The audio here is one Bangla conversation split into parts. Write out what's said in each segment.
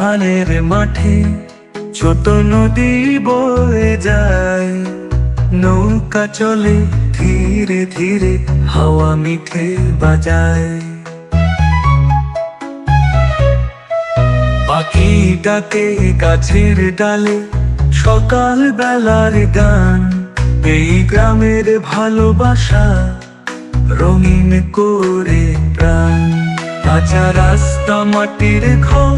ধানের মাঠে ছোট নদী বয়ে যায়, নৌকা চলে ধীরে ধীরে, হাওয়া মিঠে বাজায়। পাখি ডাকে গাছের ডালে, সকাল বেলার গান, এই গ্রামের ভালোবাসা রঙিন করে প্রাণ। কাঁচা রাস্তা, মাটির ঘর,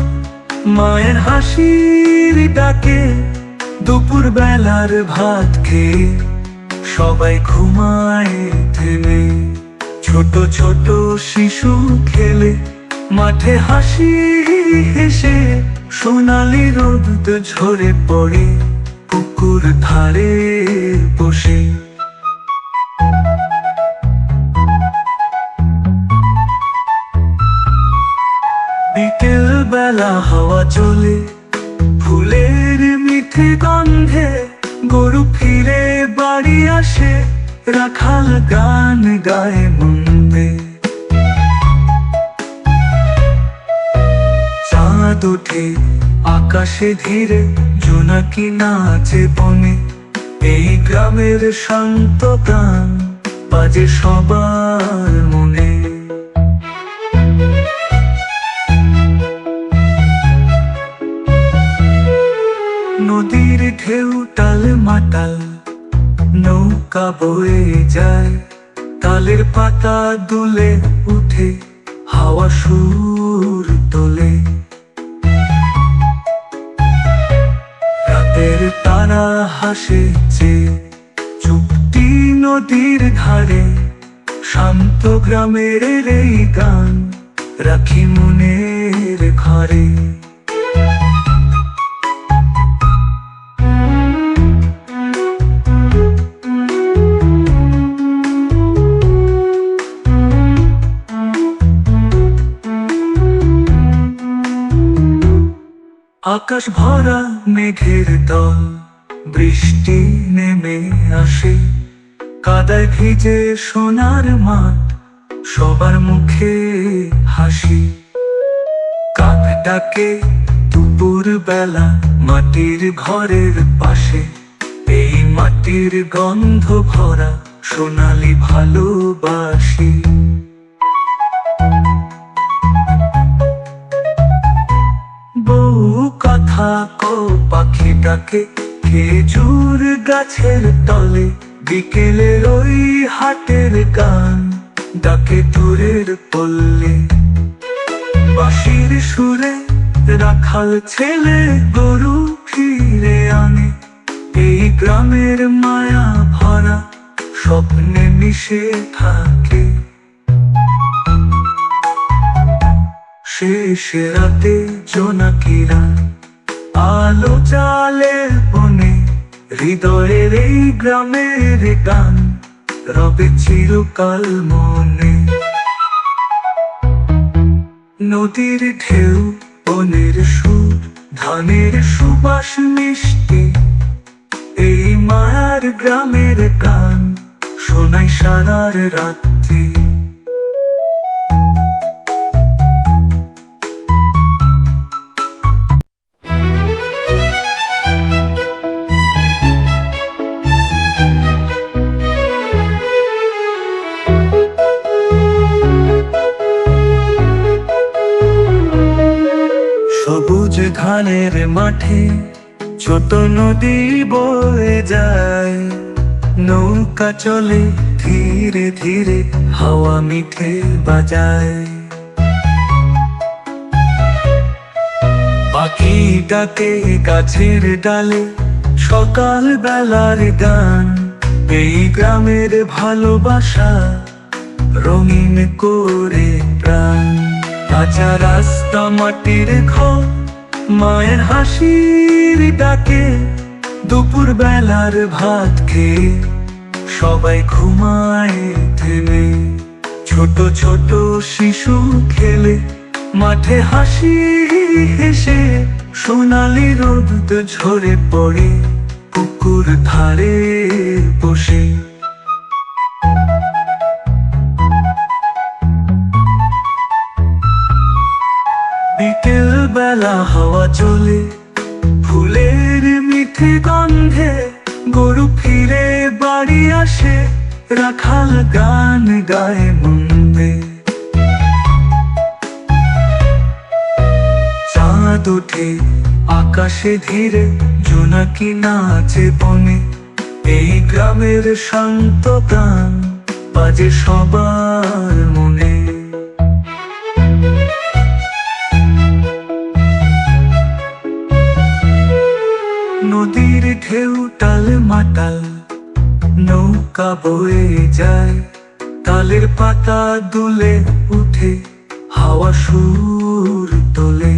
মায়ের হাসির ডাকে, দুপুর বেলার ভাত খেয়ে সবাই ঘুমায় থেমে। ছোট ছোট শিশু খেলে মাঠে, হাসি হেসে সোনালি রোদ ঝরে পড়ে পুকুর ধারে বসে। বিকেল বেলা হাওয়া চলে, ফুলের মিঠে গন্ধে গরু ফিরে বাড়ি আসে, রাখাল গান গায় মন্দে। চাঁদ ওঠে আকাশে ধীরে, জোনাকি নাচে বনে, এই গ্রামের শান্ত গান বাজে সবার মনে। নদীর ঢেউ টাল মাতাল, নৌকা বয়ে যায়, তালের পাতা দুলে উঠে, হাওয়া সুর তোলে। রাতের তারা হাসে যে চুপটি নদীর ধারে, শান্ত গ্রামের এই গান রাখি মনের ঘরে। আকাশ ভরা মেঘের দল, বৃষ্টি নেমে আসে, কাদায় ভিজে সোনার মাঠ, সবার মুখে হাসি। কাক ডাকে দুপুর বেলা মাটির ঘরের পাশে, এই মাটির গন্ধ ভরা সোনালি ভালোবাসি। কথা কো পাখি ডাকে খেজুর গাছের তলে, বিকেলের ওই হাটের গান ডাকে দূরের পল্লে। বাঁশির সুরে রাখাল ছেলে গরু ফিরে আনে, এই গ্রামের মায়া ভরা স্বপ্নে মিশে থাকে। শেষ রাতে জোনাকিরা আলো জালে বনে, হৃদয়ের এই গ্রামের গান রবে চিরকাল মনে। নদীর ঢেউ, বনের সুর, ধানের সুবাস মিষ্টি, এই মায়ার গ্রামের গান শোনাই সারার রাত্রি। সবুজ ধানের মাঠে ছোট নদী বয়ে যায়, নৌকা চলে ধীরে ধীরে, হাওয়া মিঠে বাজায়। পাখি ডাকে গাছের ডালে, সকাল বেলার গান, এই গ্রামের ভালোবাসা রঙিন করে প্রাণ। কাঁচা রাস্তা, মাটির ঘর, মায়ের হাসির ডাকে, দুপুর বেলার ভাত খেয়ে সবাই ঘুমায় থেমে। ছোট ছোট শিশু খেলে মাঠে, হাসি হেসে সোনালি রোদ ঝরে পড়ে পুকুর ধারে বসে। বিকেল বেলা বেলা হাওয়া চলে, ফুলের মিঠে গন্ধে গরু ফিরে বাড়ি আসে, রাখাল গান গায়ে মন্দে। চাঁদ ওঠে আকাশে ধীরে, জোনাকি নাচে বনে, এই গ্রামের শান্ত গান বাজে সবার মনে। নদীর ঢেউ টাল মাতাল, নৌকা বয়ে যায়, তালের পাতা দুলে উঠে, হাওয়া সুর তোলে।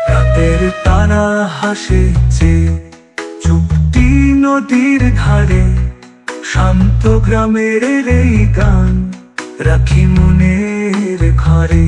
রাতের তারা হাসে যে, চুপটি নদীর ধারে, শান্ত গ্রামের এই গান রাখি মনের ঘরে।